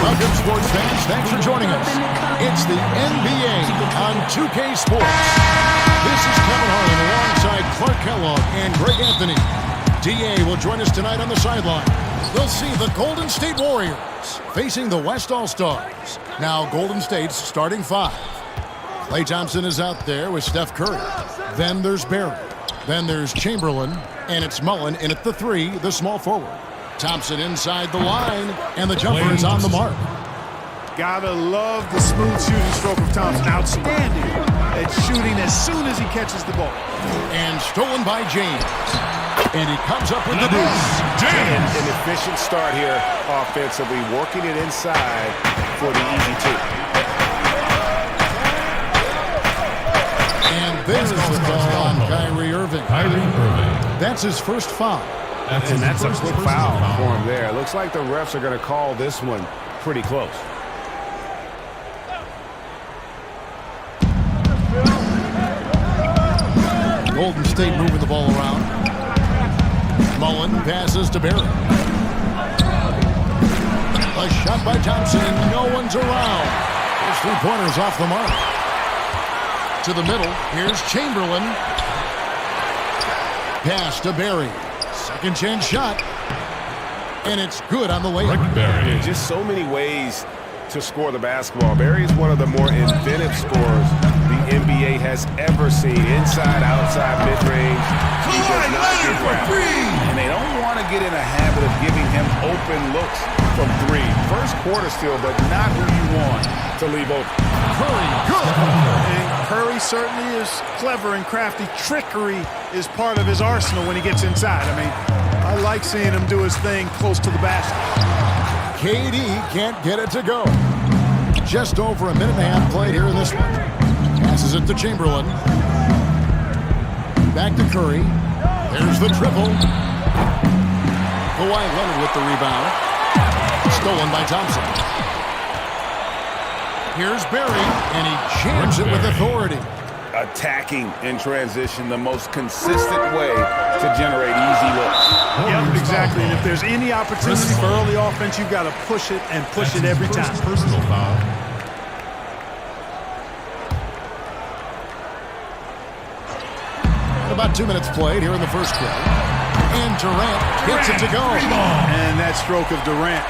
Welcome, sports fans. Thanks for joining us. It's the NBA on 2K Sports. This is Kevin Harlan alongside Clark Kellogg and Greg Anthony. DA will join us tonight on the sideline. We'll see the Golden State Warriors facing the West All-Stars. Now, Golden State's starting five. Klay Thompson is out there with Steph Curry. Then there's Barry. Then there's Chamberlain. And it's Mullen in at the three, the small forward. Thompson inside the line, and the jumper is on the mark. Gotta love the smooth shooting stroke of Thompson. Outstanding at shooting as soon as he catches the ball. And stolen by James. And he comes up with the deuce. James! An efficient start here offensively, working it inside for the easy two. And there's the foul on Kyrie Irving. That's his first foul. And that's a quick foul for him there. Looks like the refs are going to call this one pretty close. Golden State moving the ball around. Mullen passes to Barry. A shot by Thompson, and no one's around. His three-pointers off the mark. To the middle, here's Chamberlain. Pass to Barry. Second chance shot. And it's good on the layup. Just so many ways to score the basketball. Barry is one of the more inventive scorers the NBA has ever seen. Inside, outside, mid-range. He does not get wrapped. And they don't want to get in a habit of giving him open looks from three. First quarter still, but not who you want to leave open. Curry, good. And Curry certainly is clever and crafty. Trickery is part of his arsenal when he gets inside. I mean, I like seeing him do his thing close to the basket. KD can't get it to go. Just over a minute and a half played here in this one. Passes it to Chamberlain. Back to Curry. There's the triple. Kawhi Leonard with the rebound. Stolen by Thompson. Here's Barry, and he jams it with authority. Attacking in transition, the most consistent way to generate easy looks. Yep, exactly. And if there's any opportunity for early offense, you've got to push it and push it every time. Personal foul. About 2 minutes played here in the first quarter. And Durant gets it to go. And that stroke of Durant,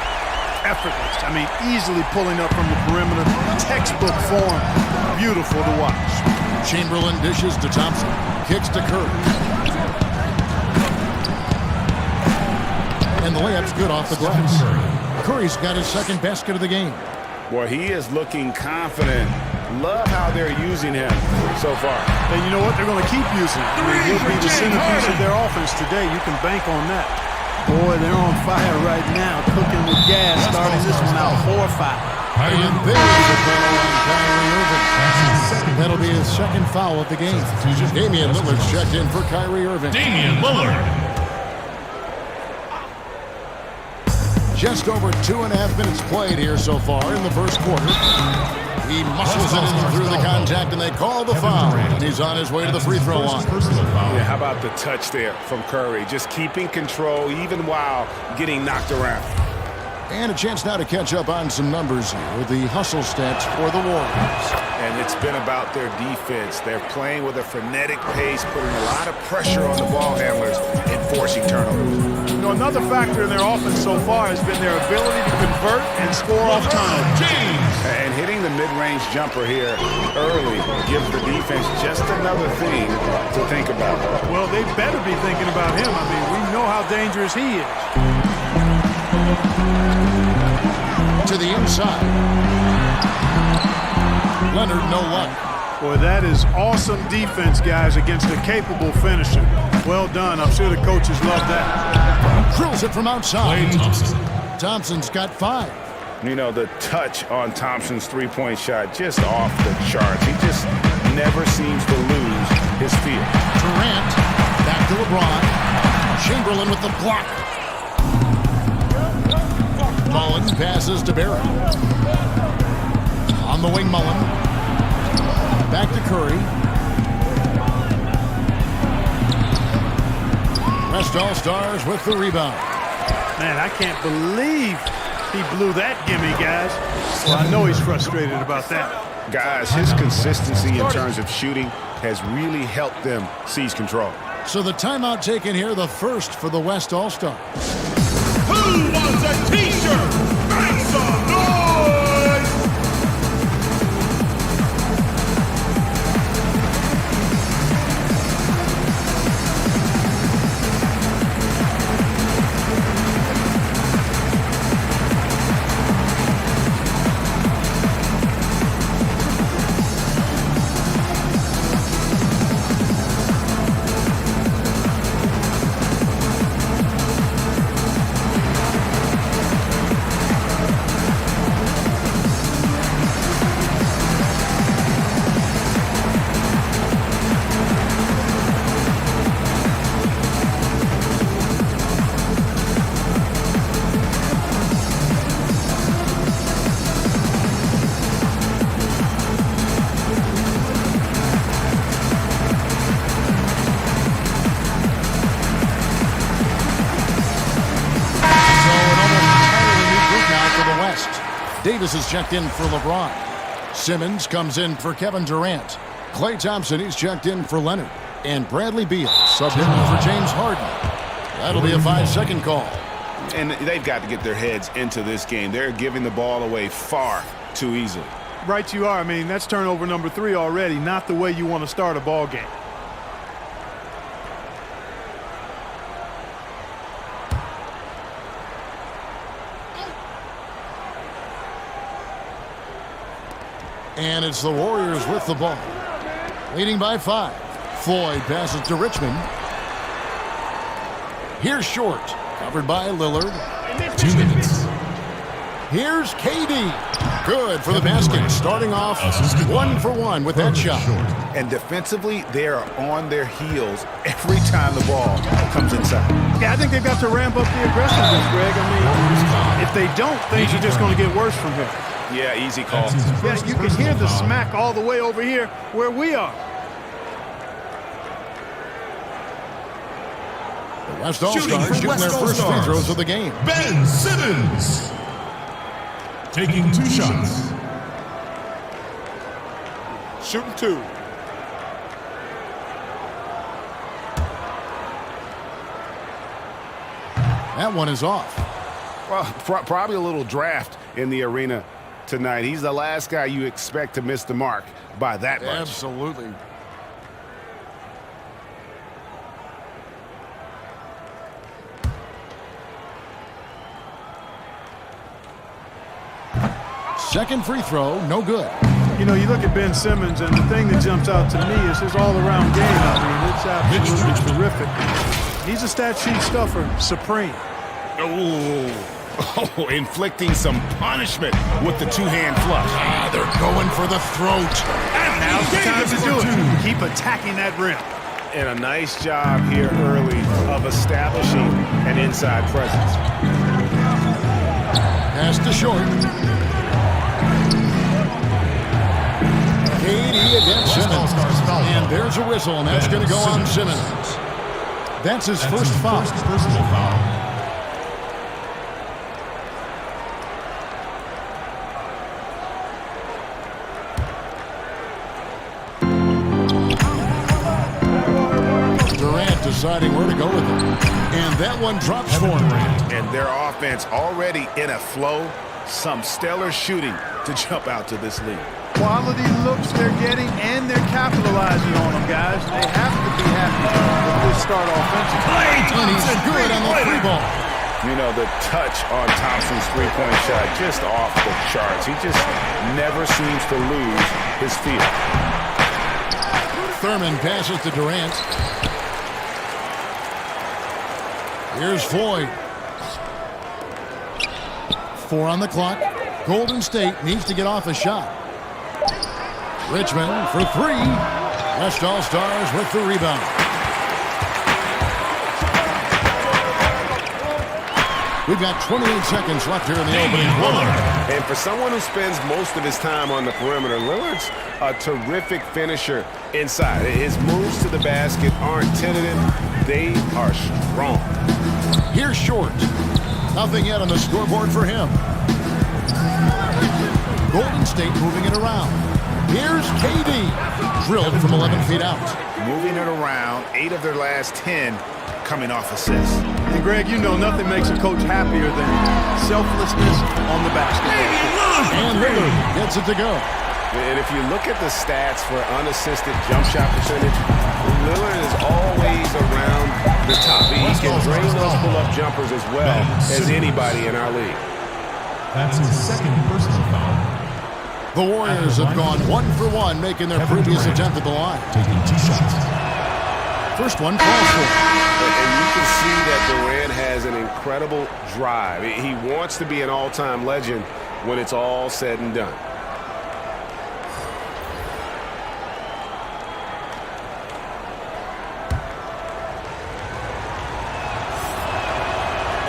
effortless. I mean, easily pulling up from the perimeter. Textbook form. Beautiful to watch. Chamberlain dishes to Thompson. Kicks to Curry. And the layup's good off the glass. Curry's got his second basket of the game. Boy, he is looking confident. Love how they're using him so far. And you know what? They're going to keep using him. I mean, he'll be the centerpiece of their offense today. You can bank on that. Boy, they're on fire right now, cooking with gas, starting this one out 4-5. And there's a foul on Kyrie Irving. That'll be his second foul of the game. Damian Lillard's checked in for Kyrie Irving. Damian Lillard. Just over 2.5 minutes played here so far in the first quarter. He muscles it in through the contact, and they call the foul. And he's on his way to the free throw line. Yeah, how about the touch there from Curry? Just keeping control even while getting knocked around. And a chance now to catch up on some numbers here. The hustle stats for the Warriors. And it's been about their defense. They're playing with a frenetic pace, putting a lot of pressure on the ball handlers and forcing turnovers. You know, another factor in their offense so far has been their ability to convert and score off turnovers. And hitting the mid-range jumper here early gives the defense just another thing to think about. Well, they better be thinking about him. I mean, we know how dangerous he is. To the inside. Leonard, no luck. Boy, that is awesome defense, guys, against a capable finisher. Well done. I'm sure the coaches love that. Drills it from outside. Thompson's got 5. You know, the touch on Thompson's three-point shot just off the charts. He just never seems to lose his feel. Durant, back to LeBron. Chamberlain with the block. Mullen passes to Barrett. On the wing, Mullen. Back to Curry. West All-Stars with the rebound. Man, I can't believe he blew that gimme, guys. Well, I know he's frustrated about that. Guys, his consistency in terms of shooting has really helped them seize control. So the timeout taken here, the first for the West All-Stars. Who wants a t-shirt? Make some noise! Davis is checked in for LeBron. Simmons comes in for Kevin Durant. Klay Thompson, he's checked in for Leonard. And Bradley Beal subbed in for James Harden. That'll be a 5-second call. And they've got to get their heads into this game. They're giving the ball away far too easily. Right you are. I mean, that's turnover number 3 already. Not the way you want to start a ball game. And it's the Warriors with the ball. Leading by 5. Floyd passes to Richmond. Here's Short. Covered by Lillard. 2 minutes. Here's KD. Good for the basket. Starting off 1 for 1 with that shot. And defensively, they are on their heels every time the ball comes inside. Yeah, I think they've got to ramp up the aggressiveness, Greg. I mean, if they don't, things are just going to get worse from here. Yeah, easy call. Yeah, you can hear the smack all the way over here where we are. The West All-Stars shooting their first free throws of the game. Ben Simmons taking 2 shots. Shooting 2. That one is off. Well, probably a little draft in the arena tonight. He's the last guy you expect to miss the mark by that much. Absolutely. Second free throw, no good. You know, you look at Ben Simmons, and the thing that jumps out to me is his all-around game. I mean, it's absolutely terrific. He's a stat sheet stuffer, supreme. Oh, inflicting some punishment with the two-hand flush. They're going for the throat. And now's the time to do it. Keep attacking that rim. And a nice job here early of establishing an inside presence. Pass to Short. KD against Simmons. And there's a whistle, and that's going to go on Simmons. That's his first foul. Personal foul. Durant deciding where to go with it. And that one drops for him. And their offense already in a flow. Some stellar shooting to jump out to this lead. Quality looks they're getting, and they're capitalizing on them, guys. They have to be happy with this start offensively. And he's good on the free ball. You know, the touch on Thompson's three-point shot just off the charts. He just never seems to lose his feel. Thurman passes to Durant. Here's Floyd. 4 on the clock. Golden State needs to get off a shot. Richmond for 3. West All-Stars with the rebound. We've got 28 seconds left here in the opening quarter. And for someone who spends most of his time on the perimeter, Lillard's a terrific finisher inside. His moves to the basket aren't tentative. They are strong. Here's Short. Nothing yet on the scoreboard for him. Golden State moving it around. Here's KD. Drilled from 11 feet out. Moving it around, 8 of their last 10 coming off assists. And Greg, you know nothing makes a coach happier than selflessness on the basketball. And Lillard gets it to go. And if you look at the stats for unassisted jump shot percentage, Lillard is always around the top. He can drain those pull-up jumpers as well as anybody in our league. That's his second personal foul. The Warriors have gone 1 for 1, making their previous attempt at the line. Taking 2 shots. First one falls for him. And you can see that Durant has an incredible drive. He wants to be an all-time legend when it's all said and done.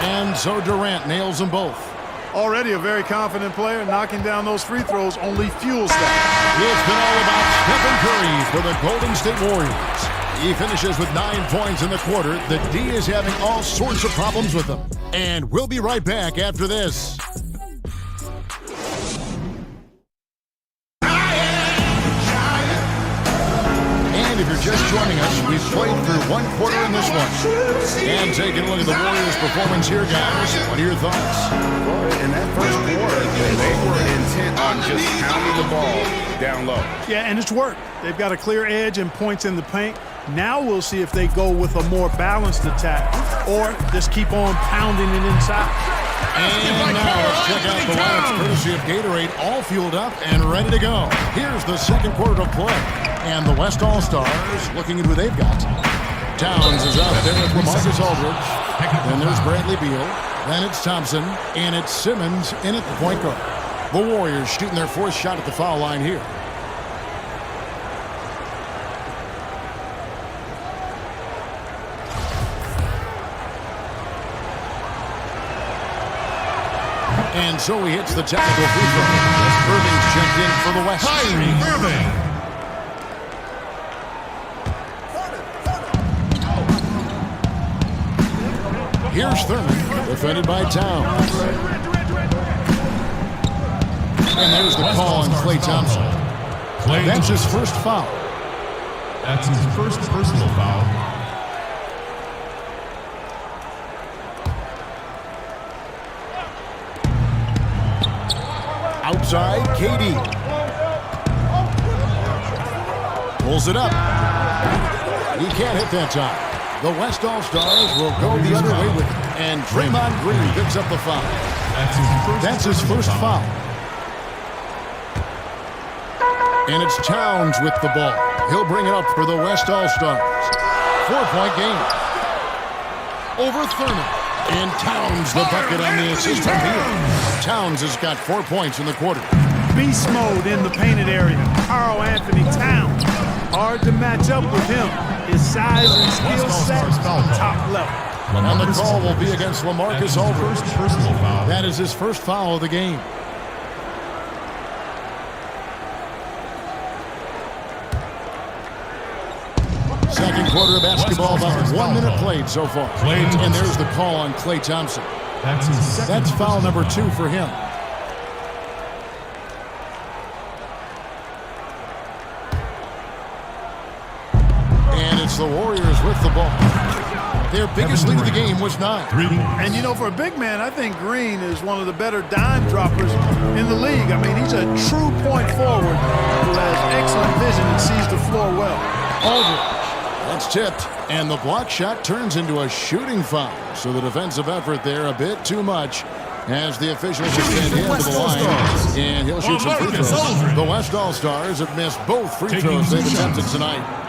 And so Durant nails them both. Already a very confident player. Knocking down those free throws only fuels that. It's been all about Stephen Curry for the Golden State Warriors. He finishes with 9 points in the quarter. The D is having all sorts of problems with him. And we'll be right back after this. And if you're just joining us, we've played through 1 quarter in this one. And taking a look at the Warriors' performance here, guys. What are your thoughts? Well, in that first quarter, they were intent on just pounding the ball down low. Yeah, and it's worked. They've got a clear edge and points in the paint. Now we'll see if they go with a more balanced attack or just keep on pounding it inside. And now let's check out the lineups courtesy of Gatorade, all fueled up and ready to go. Here's the second quarter of play. And the West All-Stars looking at who they've got. Towns is out there with LaMarcus Aldridge. Then there's Bradley Beal. Then it's Thompson. And it's Simmons in at the point guard. The Warriors shooting their 4th shot at the foul line here. And so he hits the technical free throw. Irving's checked in for the West. Kyrie Irving. Here's Thurman, defended by Towns. And there's the call on Klay Thompson. That's his first foul. That's his first personal foul. Outside, KD. Pulls it up. He can't hit that time. The West All-Stars will go the other way with it. And Draymond Green picks up the foul. That's his first foul. And it's Towns with the ball. He'll bring it up for the West All-Stars. 4-point game. Over Thurman. And Towns the bucket on the assist from here. Towns has got 4 points in the quarter. Beast mode in the painted area. Karl Anthony Towns. Hard to match up with him. His size and skill set, top level. And the call will be against LaMarcus Aldridge. Personal foul. That is his first foul of the game. Second quarter of basketball, about 1 minute played so far. And there's the call on Klay Thompson. That's foul number 2 for him. And it's the Warriors with the ball. Their biggest lead of the game was 9. And you know, for a big man, I think Green is one of the better dime droppers in the league. I mean, he's a true point forward who has excellent vision and sees the floor well. Aldridge. That's tipped, and the block shot turns into a shooting foul. So the defensive effort there a bit too much as the officials extend him to the line. And he'll shoot some free throws. The West All-Stars have missed both free throws they've attempted tonight.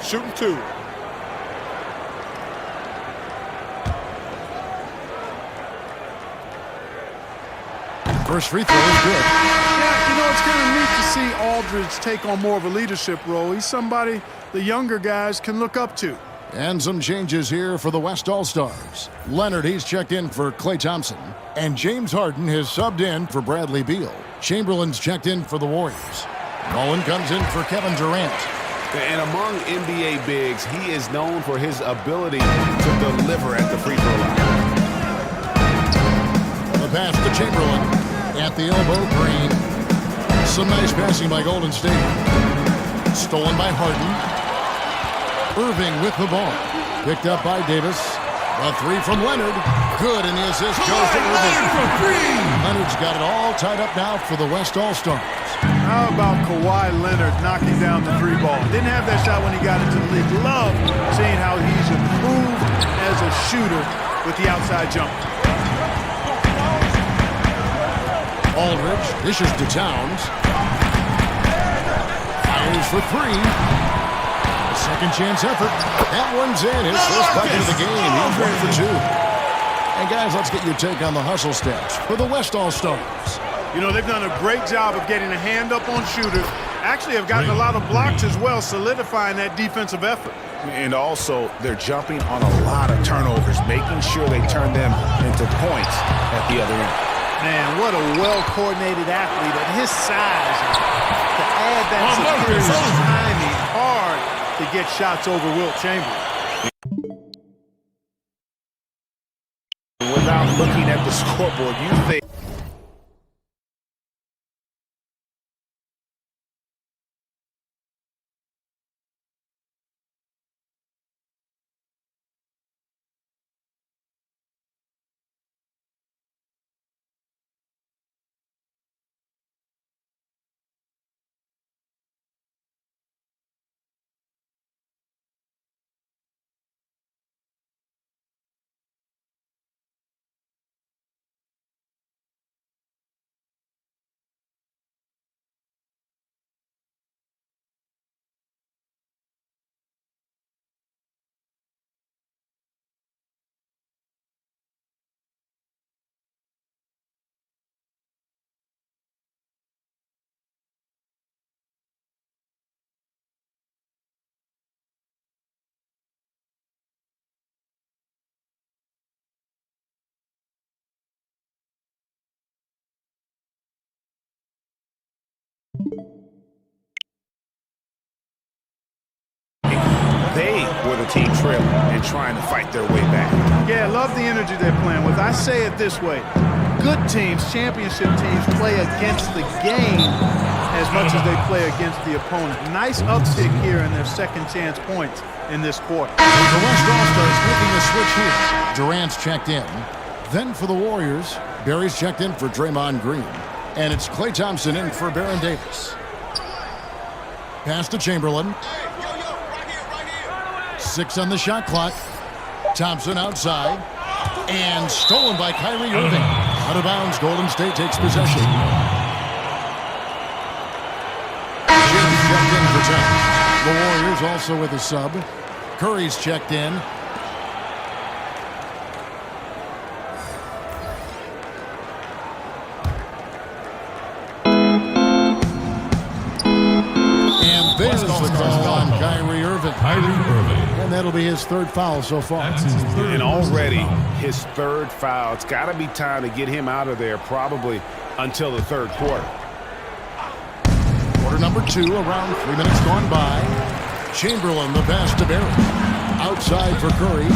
Shooting 2. First free throw is good. Yeah, you know, it's kind of neat to see Aldridge take on more of a leadership role. He's somebody the younger guys can look up to. And some changes here for the West All-Stars. Leonard, he's checked in for Klay Thompson. And James Harden has subbed in for Bradley Beal. Chamberlain's checked in for the Warriors. Mullen comes in for Kevin Durant. And among NBA bigs, he is known for his ability to deliver at the free throw line. The pass to Chamberlain. At the elbow, Green. Some nice passing by Golden State. Stolen by Harden. Irving with the ball. Picked up by Davis. A three from Leonard. Good, and the assist goes to Irving. Leonard's got it all tied up now for the West All-Stars. How about Kawhi Leonard knocking down the three ball? Didn't have that shot when he got into the league. Love seeing how he's improved as a shooter with the outside jump. Aldridge dishes to Towns. Fires for three. Second chance effort. That one's in. His first bucket of the game. He's 1 for 2. And guys, let's get your take on the hustle stats for the West All-Stars. You know, they've done a great job of getting a hand up on shooters. Actually have gotten a lot of blocks as well, solidifying that defensive effort. And also, they're jumping on a lot of turnovers, making sure they turn them into points at the other end. Man, what a well-coordinated athlete at his size. To add that superior timing, hard to get shots over Wilt Chamberlain. Without looking at the scoreboard, you think they were the team trailing and trying to fight their way back. Yeah, I love the energy they're playing with. I say it this way. Good teams, championship teams, play against the game as much as they play against the opponent. Nice uptick here in their second chance points in this quarter. The West All-Stars making a switch here. Durant's checked in. Then for the Warriors, Barry's checked in for Draymond Green. And it's Klay Thompson in for Baron Davis. Pass to Chamberlain. 6 on the shot clock. Thompson outside. And stolen by Kyrie Irving. Out of bounds, Golden State takes possession. Jim's checked in for Towns. The Warriors also with a sub. Curry's checked in. And there's the call on Kyrie Irving. And that'll be his third foul so far. And already his third foul. It's got to be time to get him out of there probably until the third quarter. Quarter number 2, around 3 minutes gone by. Chamberlain, the pass to Barry. Outside for Curry.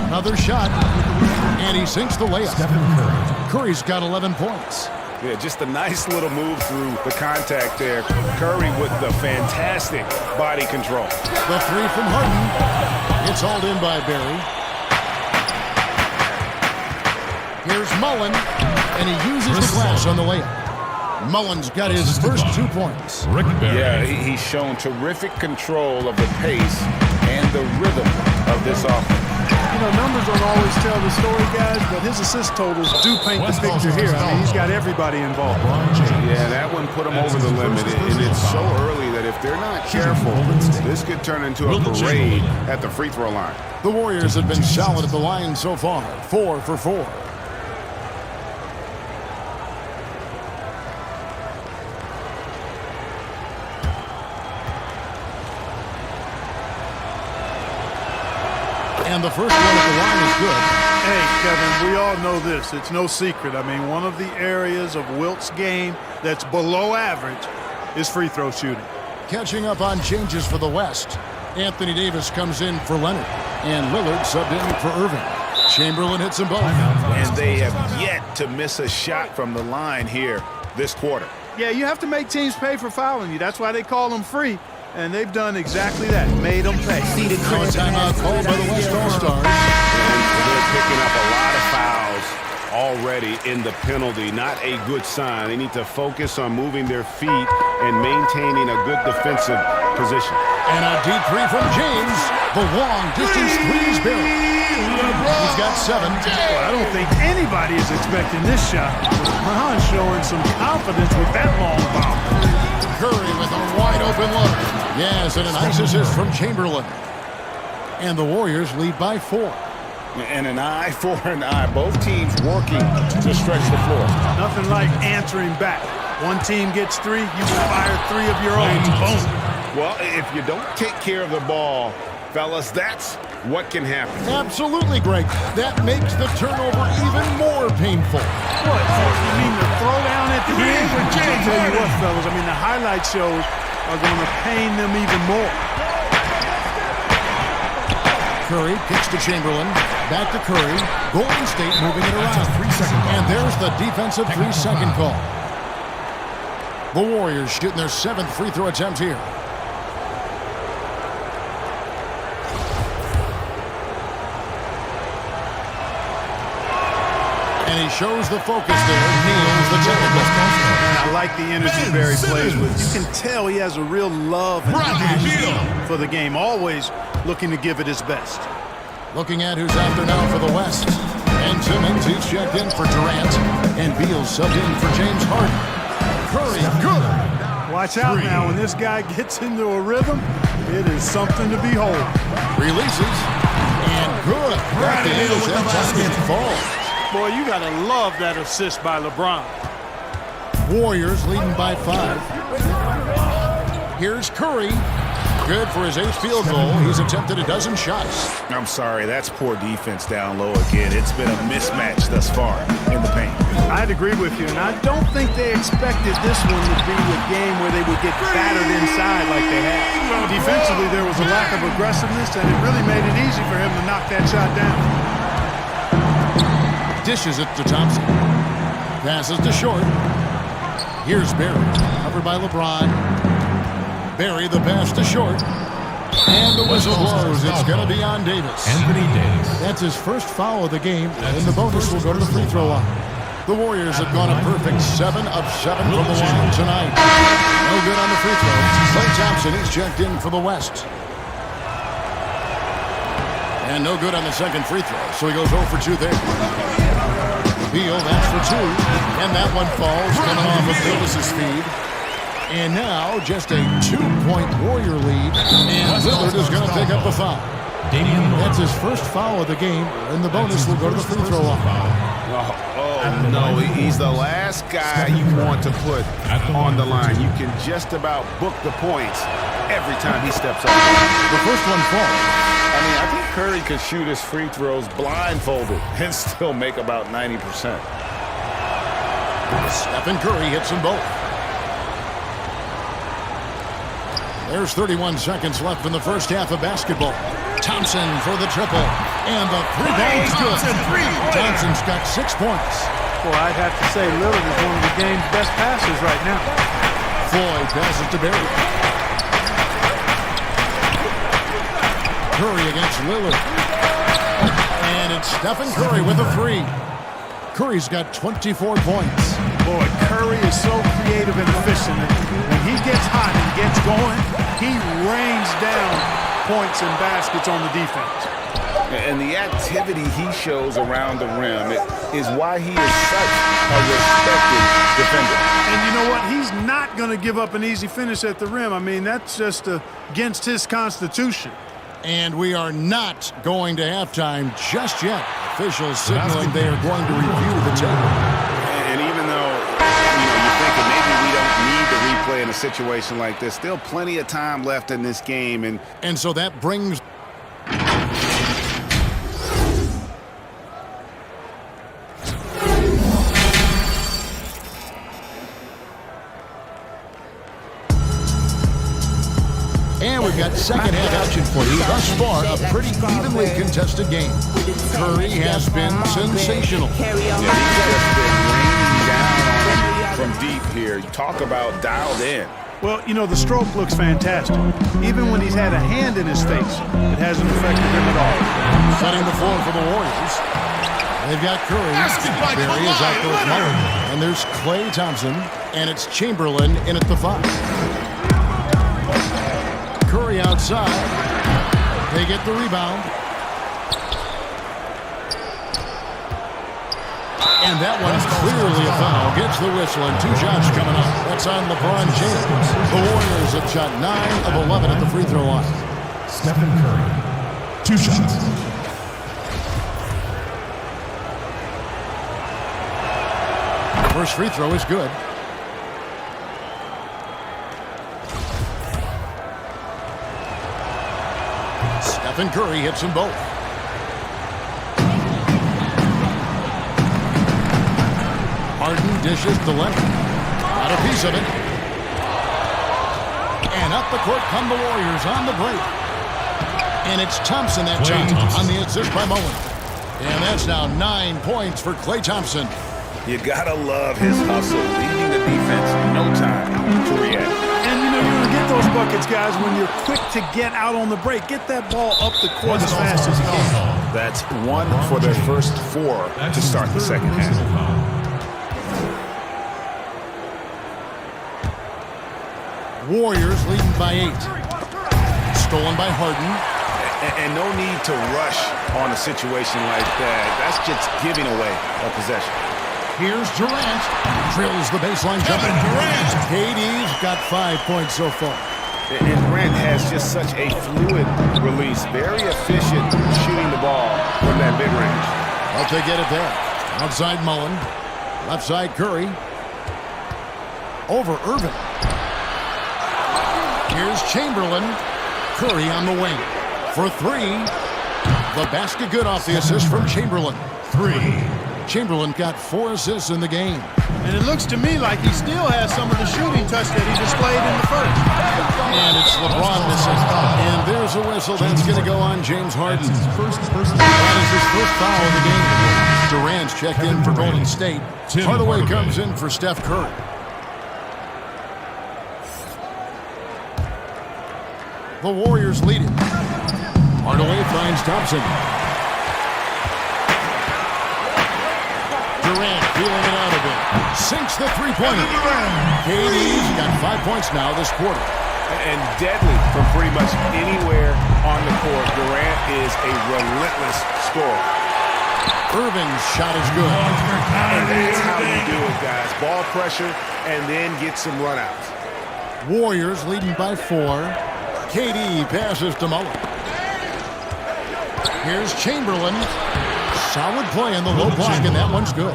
Another shot. And he sinks the layup. Curry's got 11 points. Yeah, just a nice little move through the contact there. Curry with the fantastic body control. The three from Harden. It's hauled in by Barry. Here's Mullen, and he uses the glass on the layup. Mullen's got his first 2 points. Yeah, he's shown terrific control of the pace and the rhythm of this offense. You know, numbers don't always tell the story, guys, but his assist totals do paint the picture here. I mean, he's got everybody involved. Yeah, that one put him over the limit, and it's so early that if they're not careful, this could turn into a parade at the free throw line. The Warriors have been solid at the line so far, 4 for 4. And the first one at the line is good. Hey, Kevin, we all know this. It's no secret. I mean, one of the areas of Wilt's game that's below average is free throw shooting. Catching up on changes for the West. Anthony Davis comes in for Leonard. And Lillard subbed in for Irving. Chamberlain hits them both. And they have yet to miss a shot from the line here this quarter. Yeah, you have to make teams pay for fouling you. That's why they call them free. And they've done exactly that, made them pay. Now a timeout called by the West All-Stars. And they're picking up a lot of fouls already in the penalty. Not a good sign. They need to focus on moving their feet and maintaining a good defensive position. And a deep three from James. The long-distance three's Barry. He's got 7. Well, I don't think anybody is expecting this shot. LeBron showing some confidence with that long ball. Curry with a wide-open look. Yes, and a nice assist from Chamberlain. And the Warriors lead by 4. And an eye for an eye. Both teams working to stretch the floor. Nothing like answering back. One team gets 3, you fire 3 of your own. Boom. Well, if you don't take care of the ball, fellas, that's what can happen. Absolutely, Greg. That makes the turnover even more painful. What? You mean the throwdown at the end? I'll tell you what, fellas. I mean, the highlight shows are going to pain them even more. Curry kicks to Chamberlain. Back to Curry. Golden State moving it around. 3-second. And there's the defensive 3-second call. The Warriors shooting their 7th free throw attempt here. And he shows the focus there. Nails the technical. And I like the energy Barry plays with. You can tell he has a real love and passion for the game. Always looking to give it his best. Looking at who's after now for the West. And Timmons, he's checked in for Durant. And Beal subbed in for James Harden. Curry, good. Watch out now. When this guy gets into a rhythm, it is something to behold. Releases. And good. Right the middle with the basket. Falls. Boy, you got to love that assist by LeBron. Warriors leading by 5. Here's Curry. Good for his 8th field goal. He's attempted a dozen shots. I'm sorry, that's poor defense down low again. It's been a mismatch thus far in the paint. I'd agree with you, and I don't think they expected this one to be a game where they would get battered inside like they had. Defensively, there was a lack of aggressiveness, and it really made it easy for him to knock that shot down. Dishes it to Thompson. Passes to Short. Here's Barry. Covered by LeBron. Barry the pass to Short. And the whistle blows. It's going to be on Davis. Anthony Davis. That's his first foul of the game. And the bonus will go to the free throw line. The Warriors have gone a perfect 7 of 7 from the line tonight. No good on the free throw. Klay Thompson, he's checked in for the West. And no good on the second free throw. So he goes 0 for 2 there. Beal, that's for 2. And that one falls, coming off of Davis's feed. And now just a 2-point Warrior lead. And Lillard is going to pick up the foul. That's his first foul of the game. And the bonus will go to the free throw line. Oh, no, he's the last guy you want to put on the line. You can just about book the points every time he steps up. The first one falls. I mean, I think Curry could shoot his free throws blindfolded and still make about 90%. Stephen Curry hits them both. There's 31 seconds left in the first half of basketball. Thompson for the triple. And the 3-ball is good. Thompson's got 6 points. Well, I'd have to say Lillard is one of the game's best passers right now. Floyd passes to Barry. Curry against Lillard. And it's Stephen Curry with a 3. Curry's got 24 points. Boy, Curry is so creative and efficient. When he gets hot and gets going, he rains down points and baskets on the defense. And the activity he shows around the rim is why he is such a respected defender. And you know what? He's not going to give up an easy finish at the rim. I mean, that's just against his constitution. And we are not going to halftime just yet. Officials signaling they are going to review the tape. And even though you're thinking maybe we don't need the replay in a situation like this, still plenty of time left in this game. And so that brings we've got second half action for you. Thus far, a pretty evenly contested game. Curry has been sensational. Yeah, he's just been raining down on him from deep here. You talk about dialed in. Well, you know, the stroke looks fantastic. Even when he's had a hand in his face, it hasn't affected him at all. Setting the floor for the Warriors. They've got Curry. Barry is out there with Mullen. And there's Klay Thompson. And it's Chamberlain in at the 5. Curry outside. They get the rebound. And that one's clearly a foul. Gets the whistle and 2 shots coming up. That's on LeBron James. The Warriors have shot 9 of 11 at the free throw line. Stephen Curry. 2 shots. First free throw is good. Stephen Curry hits them both. Harden dishes to Leonard. Got a piece of it. And up the court come the Warriors on the break. And it's Thompson that time on the assist by Mullen. And that's now 9 points for Klay Thompson. You gotta love his hustle, leading the defense in no time to react. And you know, you're going to get those buckets, guys, when you're quick to get out on the break. Get that ball up the court as fast as you can. That's 1 for their first 4 to start the second half. Warriors leading by 8. Stolen by Harden. And no need to rush on a situation like that. That's just giving away a possession. Here's Durant. Drills the baseline jumper. KD's got 5 points so far. And Durant has just such a fluid release. Very efficient shooting the ball from that mid-range. But they get it there. Outside Mullen. Left side Curry. Over Irving. Here's Chamberlain. Curry on the wing. For 3. The basket good off the assist from Chamberlain. 3. Chamberlain got 4 assists in the game. And it looks to me like he still has some of the shooting touch that he displayed in the first. And it's LeBron missing. And there's a whistle. That's going to go on James Harden. That is his first foul of the game. Durant's checked in for Golden State. Hardaway comes in for Steph Curry. The Warriors lead it. Hardaway finds Thompson. Durant feeling it out a bit. Sinks the three-pointer. KD's got 5 points now this quarter. And deadly from pretty much anywhere on the court. Durant is a relentless scorer. Irving's shot is good. And that's how you do it, guys. Ball pressure and then get some runouts. Warriors leading by 4. KD passes to Mullen. Here's Chamberlain. Solid play in the low block, and that one's good.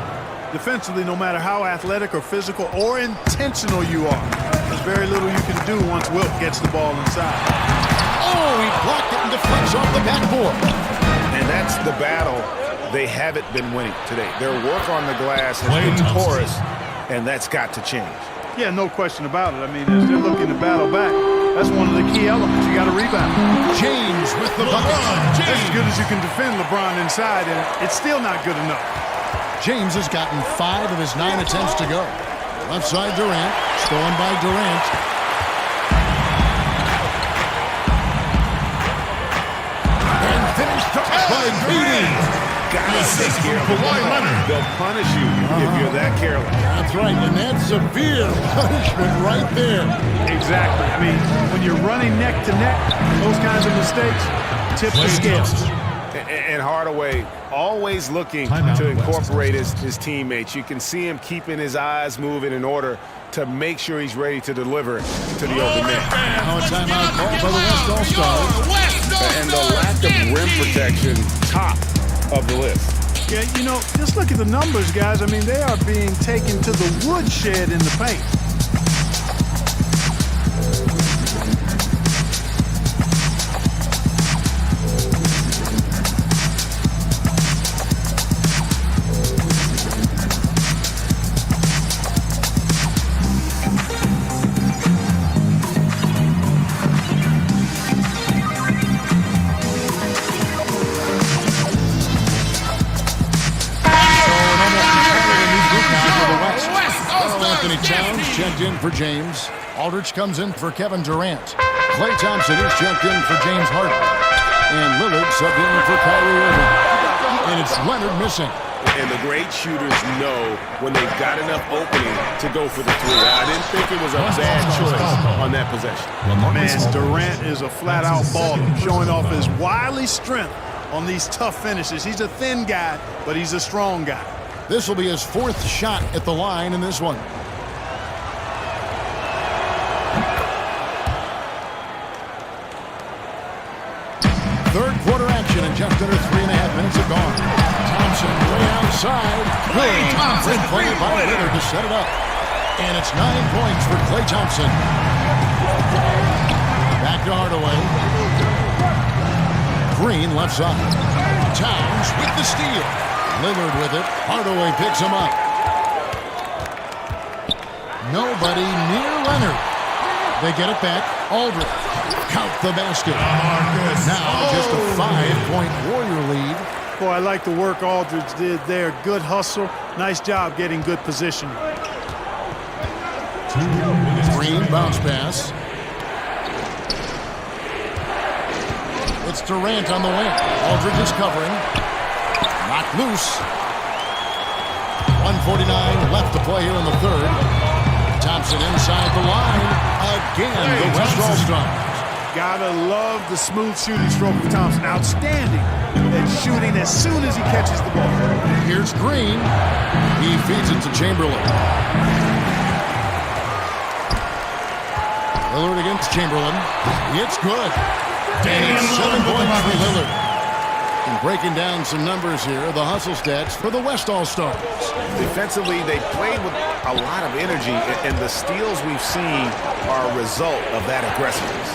Defensively, no matter how athletic or physical or intentional you are, there's very little you can do once Wilt gets the ball inside. Oh, he blocked it and deflects off the backboard. And that's the battle they haven't been winning today. Their work on the glass has been porous, and that's got to change. Yeah, no question about it. I mean, as they're looking to battle back, that's one of the key elements. You got to rebound. James with the bucket. That's as good as you can defend LeBron inside, and it's still not good enough. James has gotten 5 of his 9 attempts to go. Left side Durant. Stolen by Durant. And finished by KD. Take care of them. They'll punish you if you're that careless. That's right, and that's severe punishment right there. Exactly. I mean, when you're running neck to neck, those kinds of mistakes tip the scales. And Hardaway always looking to incorporate his teammates. You can see him keeping his eyes moving in order to make sure he's ready to deliver to the open man. Now a timeout called by the West All-Stars. And the lack of rim protection, top of the list. Yeah, you know, just look at the numbers, guys. I mean, they are being taken to the woodshed in the paint. checked in for James. Aldridge comes in for Kevin Durant. Klay Thompson is checked in for James Harden. And Lillard subbed in for Kyrie Irving. And it's Leonard missing. And the great shooters know when they've got enough opening to go for the three. I didn't think it was a bad choice on that possession. Man, Durant is a flat-out baller, showing off his wily strength on these tough finishes. He's a thin guy, but he's a strong guy. This will be his fourth shot at the line in this one. Third quarter action and just under 3.5 minutes have gone. Thompson way outside. Klay Thompson played by Lillard to set it up. And it's 9 points for Klay Thompson. Back to Hardaway. Green left side. Towns with the steal. Lillard with it. Hardaway picks him up. Nobody near Leonard. They get it back. Aldridge. Count the basket. Now just a 5-point Warrior lead. Boy, I like the work Aldridge did there. Good hustle. Nice job getting good position. Green bounce pass. It's Durant on the wing. Aldridge is covering. Knocked loose. 1:49 left to play here in the third. Thompson inside the line. Again, the West All-Stars. Gotta love the smooth shooting stroke of Thompson. Outstanding at shooting as soon as he catches the ball. Here's Green. He feeds it to Chamberlain. Lillard against Chamberlain. It's good. And it's 7 points for Lillard. And breaking down some numbers here, the hustle stats for the West All-Stars. Defensively, they played with a lot of energy, and the steals we've seen are a result of that aggressiveness.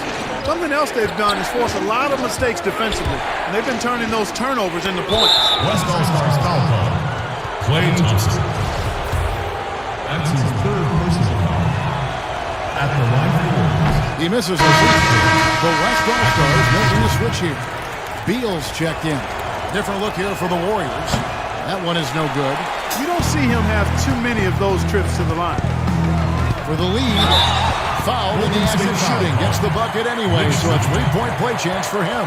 Something else they've done is force a lot of mistakes defensively, and they've been turning those turnovers into points. West All-Stars foul call. Klay Thompson. That's his third personal foul. At the line for Warriors. He misses a free throw. The West All-Stars making a switch here. Beal's checked in. Different look here for the Warriors. That one is no good. You don't see him have too many of those trips to the line. For the lead, foul in the act of shooting. Gets the bucket anyway, so a 3-point play chance for him.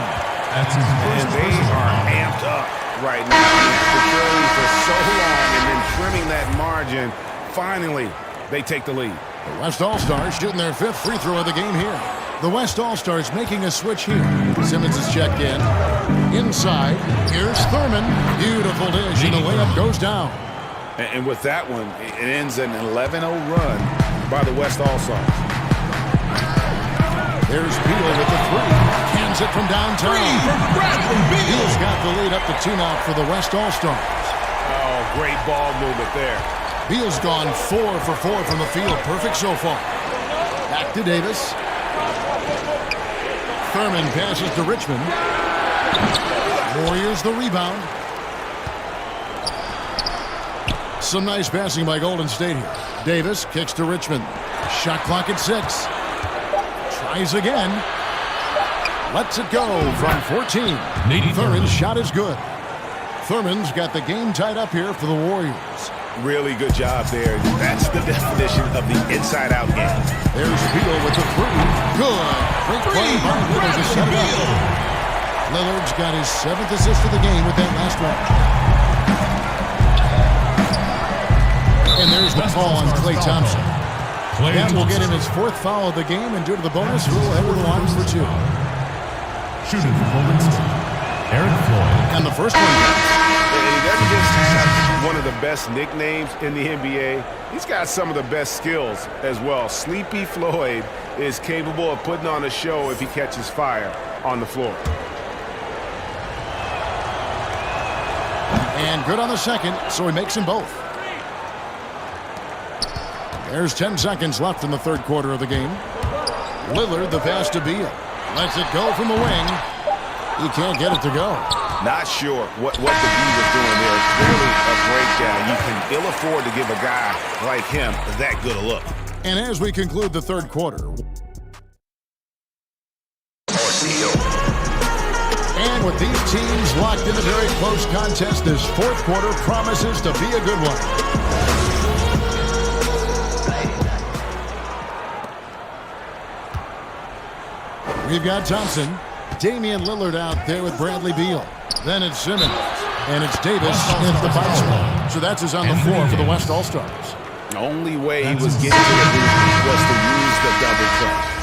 That's his first And they are amped up right now after trailing for so long and then trimming that margin. Finally, they take the lead. The West All-Stars shooting their 5th free throw of the game here. The West All-Stars making a switch here. Simmons is checked in. Inside, here's Thurman. Beautiful dish, and the layup goes down. And with that one, it ends an 11-0 run by the West All-Stars. There's Beal with the three. Cans it from downtown. Beal's got the lead up to 2 now for the West All-Stars. Oh, great ball movement there. Beal's gone 4 for 4 from the field. Perfect so far. Back to Davis. Thurman passes to Richmond. Warriors the rebound. Some nice passing by Golden State here. Davis kicks to Richmond. Shot clock at 6. Tries again. Lets it go from 14. Thurman's shot is good. Thurman's got the game tied up here for the Warriors. Really good job there. That's the definition of the inside-out game. There's Beal with the three. Good. Great play by Lillard to set it up. Lillard's got his 7th assist of the game with that last one. And there's the foul on Klay Thompson. That will get him his 4th foul of the game, and due to the bonus rule, head to the line for 2. Shooting for Golden State, Eric Floyd. And the first one. And he doesn't just have one of the best nicknames in the NBA. He's got some of the best skills as well. Sleepy Floyd is capable of putting on a show if he catches fire on the floor. And good on the second, so he makes them both. There's 10 seconds left in the third quarter of the game. Lillard, the pass to Beal. Lets it go from the wing. He can't get it to go. Not sure what the D was doing there. Clearly a breakdown. You can ill afford to give a guy like him that good a look. And as we conclude the third quarter. And with these teams locked in a very close contest, this fourth quarter promises to be a good one. We've got Thompson. Damian Lillard out there with Bradley Beal. Then it's Simmons. And it's Davis in the foul spot. So that's his on the floor for the West All-Stars. The only way he was getting to the hoop was to use the double clutch.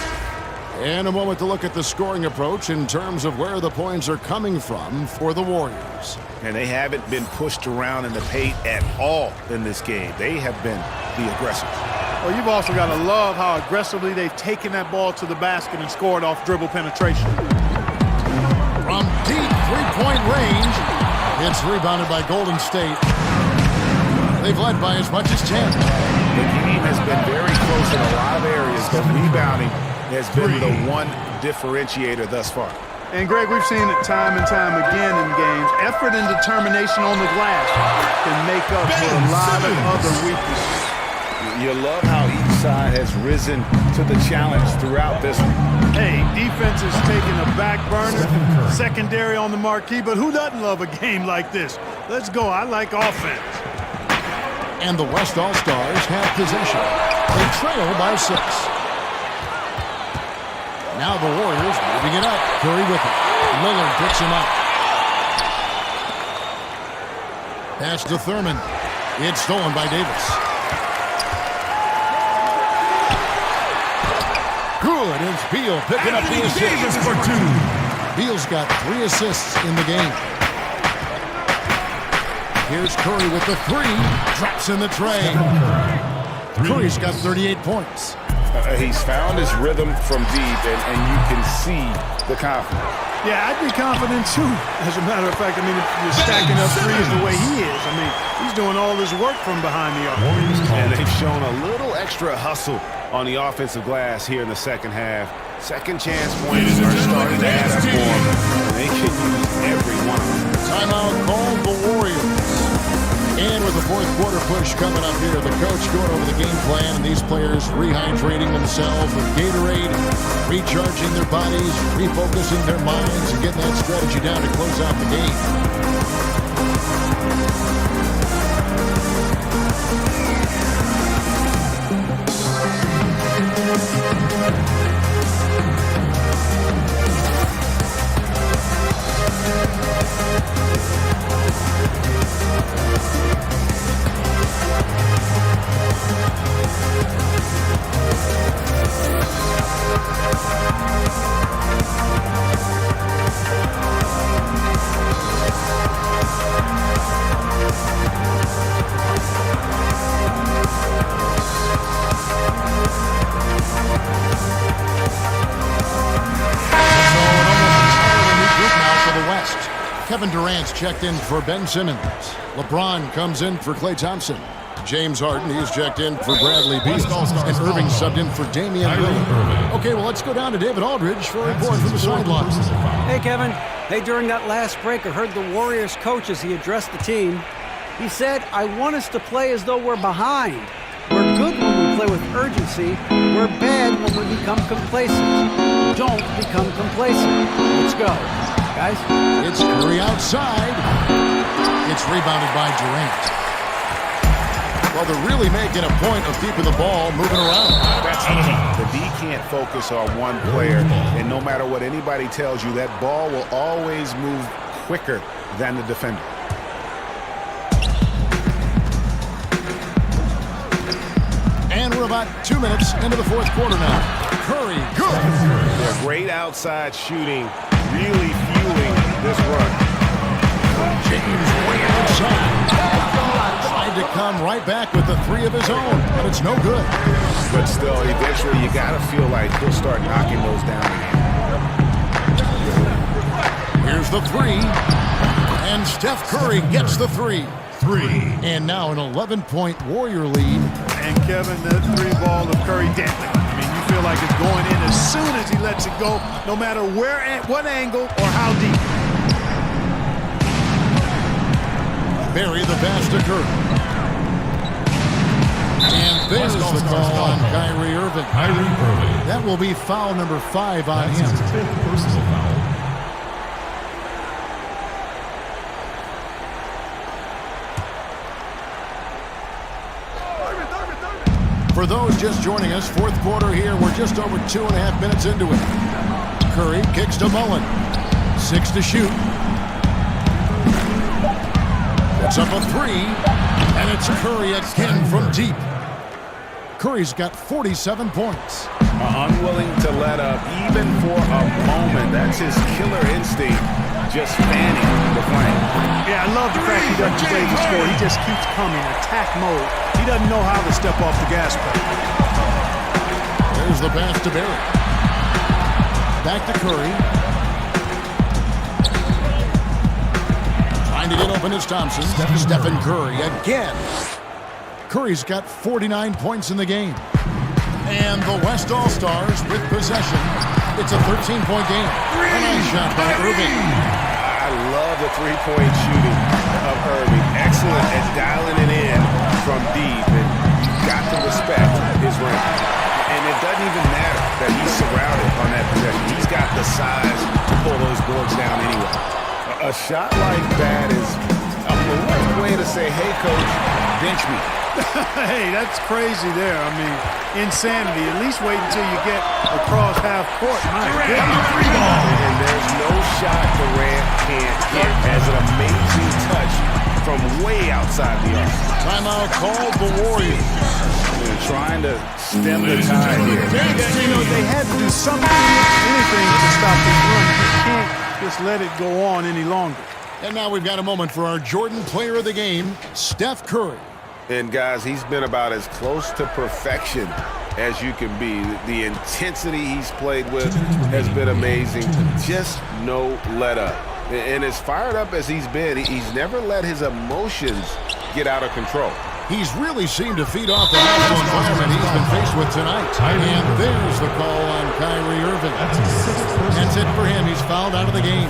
And a moment to look at the scoring approach in terms of where the points are coming from for the Warriors. And they haven't been pushed around in the paint at all in this game. They have been the aggressors. Well, you've also got to love how aggressively they've taken that ball to the basket and scored off dribble penetration. From deep three-point range, it's rebounded by Golden State. They've led by as much as 10. The game has been very close in a lot of areas, but rebounding has been the one differentiator thus far. And, Greg, we've seen it time and time again in games. Effort and determination on the glass can make up for a lot of other weaknesses. You love how each side has risen to the challenge throughout this one. Hey, defense is taking a back burner, secondary on the marquee, but who doesn't love a game like this? Let's go. I like offense. And the West All-Stars have possession. They trail by 6. Now the Warriors moving it up. Curry with it. Lillard picks him up. Pass to Thurman. It's stolen by Davis. Good. It's Beal picking up the assist. For 2. Beal's got 3 assists in the game. Here's Curry with the 3. Drops in the tray. Curry's got 38 points. He's found his rhythm from deep, and you can see the confidence. Yeah, I'd be confident, too. As a matter of fact, I mean, if you're stacking up threes the way he is, I mean, he's doing all this work from behind the arc. And they've shown a little extra hustle on the offensive glass here in the second half. Second chance points are starting to add up for them. They can use every one of them. Timeout called the Warriors. And with the fourth quarter push coming up here, the coach going over the game plan, and these players rehydrating themselves with Gatorade, recharging their bodies, refocusing their minds, and getting that strategy down to close out the Kevin Durant's checked in for Ben Simmons. LeBron comes in for Klay Thompson. James Harden, he's checked in for Bradley Beal. And Irving subbed in for Damian Lillard. Okay, well, let's go down to David Aldridge for a report from the sideline. Hey, Kevin. Hey, during that last break, I heard the Warriors coach as he addressed the team. He said, I want us to play as though we're behind. We're good when we play with urgency. We're bad when we become complacent. Don't become complacent. Let's go. Guys? It's Curry outside. It's rebounded by Durant. Well, they're really making a point of keeping the ball moving around. That's the key. The D can't focus on one player, and no matter what anybody tells you, that ball will always move quicker than the defender. And we're about 2 minutes into the fourth quarter now. Curry, good. They're great outside shooting, really fueling this run. James way outside. Tried to come right back with the 3 of his own, but it's no good. But still, eventually you got to feel like he'll start knocking those down again. Here's the 3. And Steph Curry gets the 3. And now an 11-point Warrior lead. And Kevin, that 3 ball of Curry deadly. I mean, you feel like it's going in as soon as he lets it go, no matter where, at what angle, or how deep. Bury the pass to Curry. And there's the call on Kyrie Irving. That will be foul number 5 on him. His 5th personal foul. For those just joining us, fourth quarter here, we're just over 2.5 minutes into it. Curry, kicks to Mullen. 6 to shoot. Puts up a 3, and it's Curry again from deep. Curry's got 47 points. Unwilling to let up even for a moment. That's his killer instinct, just fanning the flame. Yeah, I love the fact he doesn't play the score. He just keeps coming, attack mode. He doesn't know how to step off the gas pedal. There's the pass to Barry. Back to Curry. Trying to get open is Thompson. Stephen Curry again. Curry's got 49 points in the game. And the West All-Stars with possession. It's a 13-point game. A nice shot by Irving. I love the three-point shooting of Irving. Excellent at dialing it in from deep. And you've got to respect his ring. And it doesn't even matter that he's surrounded on that possession. He's got the size to pull those boards down anyway. A shot like that is a polite way to say, hey, coach, bench me. Hey, that's crazy there. I mean, insanity. At least wait until you get across half court. My goodness. And there's no shot Durant can't hit. Has an amazing touch from way outside the arc. Timeout called the Warriors. They're trying to stem the tide here. You know, they had to do something, anything to stop this run. You can't just let it go on any longer. And now we've got a moment for our Jordan player of the game, Steph Curry. And guys, he's been about as close to perfection as you can be. The intensity he's played with has been amazing. Just no let up. And as fired up as he's been, he's never let his emotions get out of control. He's really seemed to feed off the hostile environment he's been faced with tonight. And there's the call on Kyrie Irving. That's it for him. He's fouled out of the game.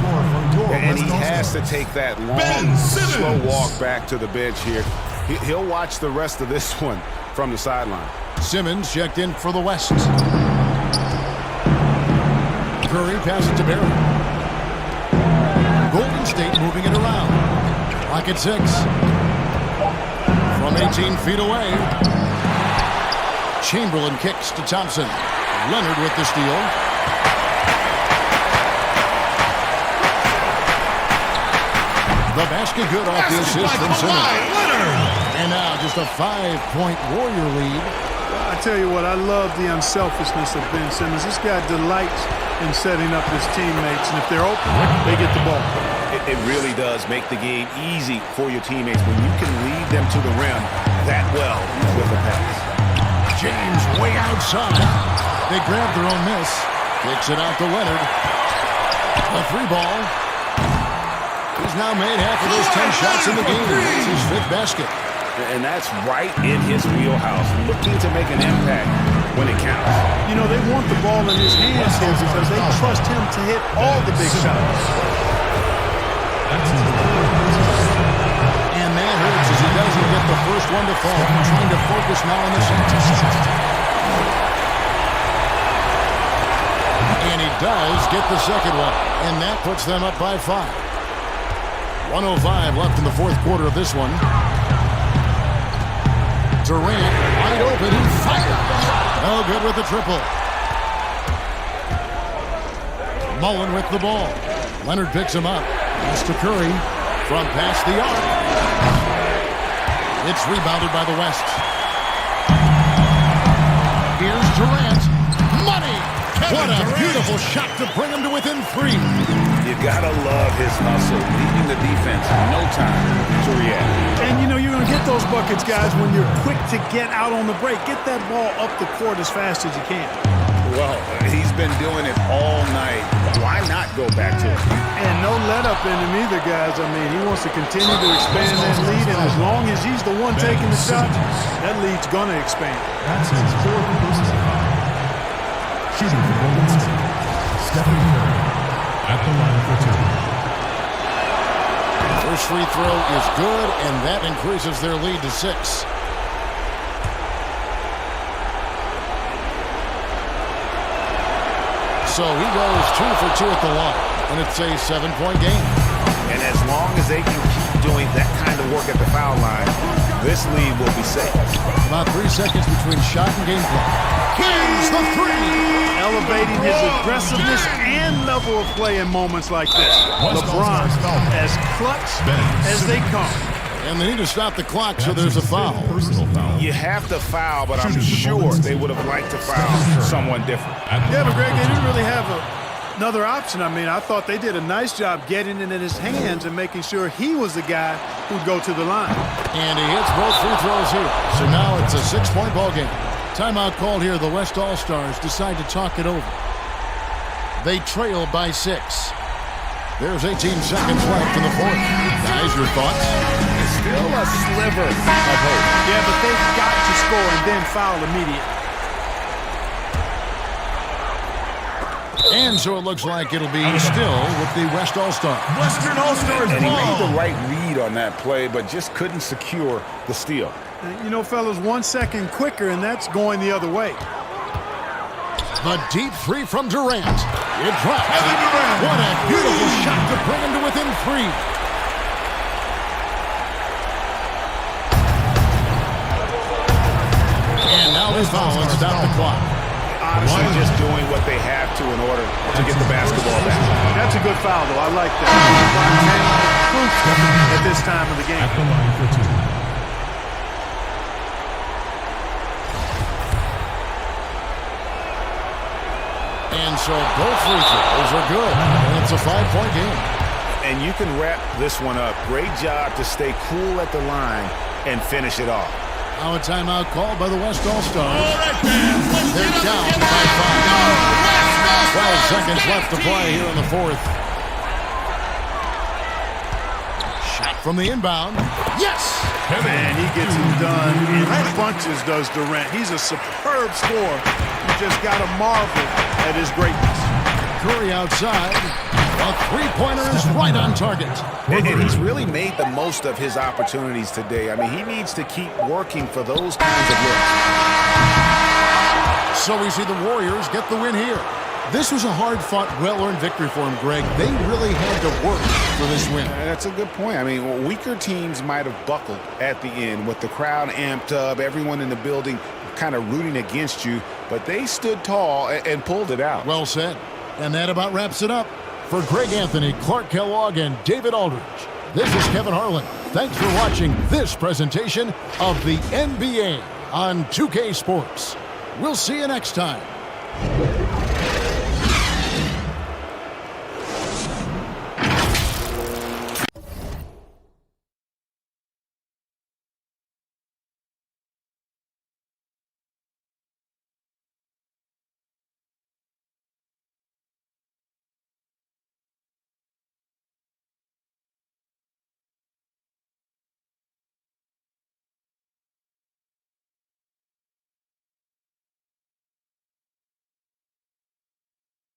And he has to take that long, slow walk back to the bench here. He'll watch the rest of this one from the sideline. Simmons checked in for the West. Curry passes to Barry. Golden State moving it around. Clock at 6. From 18 feet away. Chamberlain kicks to Thompson. Leonard with the steal. The basket good off the assist from Simmons. And now just a 5-point Warrior lead. I tell you what, I love the unselfishness of Ben Simmons. This guy delights in setting up his teammates, and if they're open, they get the ball. It really does make the game easy for your teammates when you can lead them to the rim that well with a pass. James way outside. They grab their own miss. Kicks it out to Leonard. A free ball. He's now made half of those 10 shots in the game. It's his 5th basket. And that's right in his wheelhouse, looking to make an impact when it counts. You know, they want the ball in his hands here because they trust him to hit all the big shots. And that hurts as he doesn't get the first one to fall. Trying to focus now on the second shot. And he does get the second one. And that puts them up by 5. 1:05 left in the 4th quarter of this one. Durant wide open. He fires. No good with the triple. Mullen with the ball. Leonard picks him up. Pass to Curry from past the arc. It's rebounded by the West. Here's Durant. Money! What a beautiful shot to bring him to within 3. You gotta love his hustle, leading the defense, no time to react. And you know, you're gonna get those buckets, guys, when you're quick to get out on the break. Get that ball up the court as fast as you can. Well, he's been doing it all night. Why not go back to it? And no let up in him either, guys. I mean, he wants to continue to expand that lead, and as long as he's the one taking the shot, that lead's gonna expand. That's his 4th personal foul. Shooting for Golden State, Stephen Curry at the line for 2. First free throw is good, and that increases their lead to 6. So he goes 2 for 2 at the line, and it's a 7-point game. And as long as they can keep doing that kind of work at the foul line, this lead will be safe. About 3 seconds between shot and game clock. Here's the 3. elevating his aggressiveness and level of play in moments like this. LeBron as clutch as they come. And they need to stop the clock, so there's a foul. Personal foul. You have to foul, but I'm sure they would have liked to foul someone different. Yeah, but Greg, they didn't really have another option. I mean, I thought they did a nice job getting it in his hands and making sure he was the guy who'd go to the line. And he hits both free throws here. So now it's a 6-point ball game. Timeout called here. The West All-Stars decide to talk it over. They trail by 6. There's 18 seconds left in the fourth. Guys, your thoughts? Still a sliver of hope. Yeah, but they've got to score and then foul immediately. And so it looks like it'll be still with the West All-Stars. Western All-Stars And he ball. made the right read on that play, but just couldn't secure the steal. You know, fellas, 1 second quicker, and that's going the other way. The deep three from Durant. It drops. What a beautiful shot to bring him to within 3. And now they foul and stop the clock. Honestly, just doing what they have to in order to get the basketball back. That's a good foul, though. I like that. Crucial at this time of the game. At the line for 2. And so both free throws are good. And it's a 5-point game. And you can wrap this one up. Great job to stay cool at the line and finish it off. Now a timeout called by the West All-Stars. All right, fans, let's They're get up down and by get 5. Go, West All-Stars 12 seconds left to play here in the fourth. Shot from the inbound. Yes! Man, he gets it done in bunches, does Durant. He's a superb scorer. You just got to marvel at his greatness. Curry outside. A three-pointer is right on target. And he's really made the most of his opportunities today. I mean, he needs to keep working for those kinds of looks. So we see the Warriors get the win here. This was a hard-fought, well-earned victory for them, Greg. They really had to work for this win. That's a good point. I mean, weaker teams might have buckled at the end with the crowd amped up, everyone in the building kind of rooting against you, but they stood tall and pulled it out. Well said. And that about wraps it up. For Greg Anthony, Clark Kellogg, and David Aldridge, this is Kevin Harlan. Thanks for watching this presentation of the NBA on 2K Sports. We'll see you next time.